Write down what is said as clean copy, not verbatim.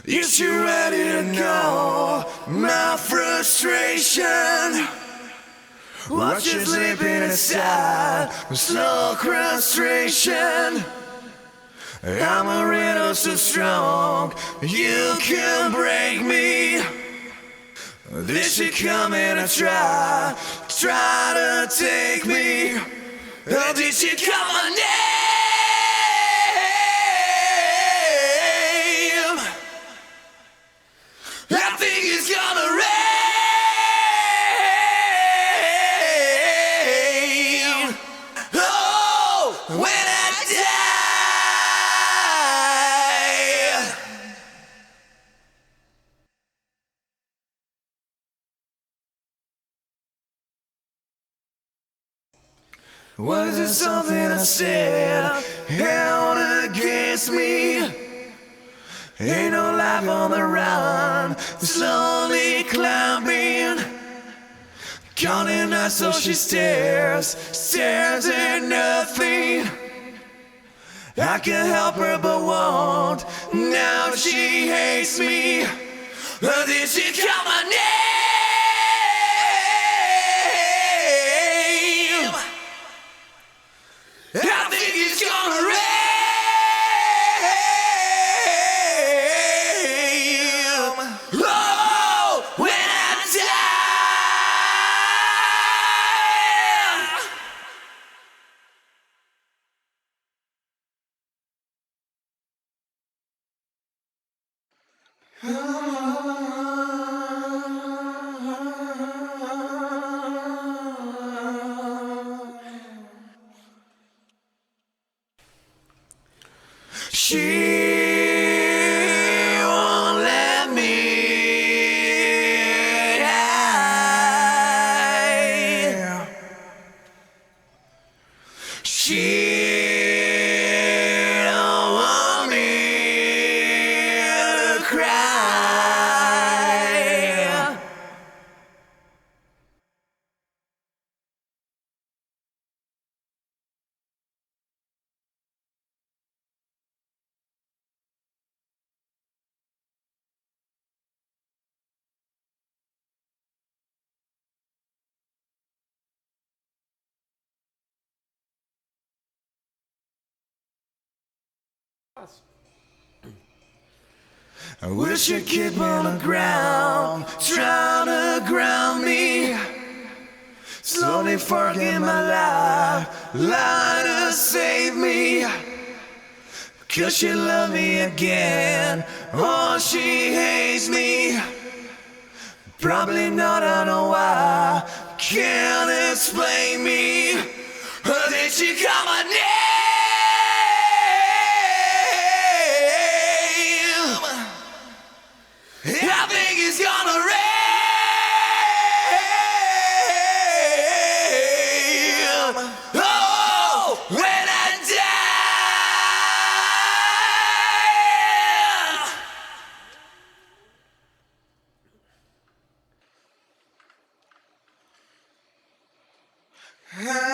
Is you ready to know my frustration? What you're sleeping inside, slow frustration. I'm a riddle so strong, you can break me. This should come in and try to take me. Did you call my name? I think it's gonna rain. Oh, when I die. Was it something I said held against me? Ain't no life on the run, slowly climbing. Calling her so she stares at nothing. I can help her but won't, now she hates me. Did she call my name? I think it's gonna rain. Oh, when I she won't let me die. She don't want me to cry. I wish you'd keep on the ground, trying to ground me. Slowly forget my life, lie to save me. Cause she love me again, or she hates me. Probably not, I know why, can't explain me. Did she call my name? I think it's gonna rain. Oh, when I die.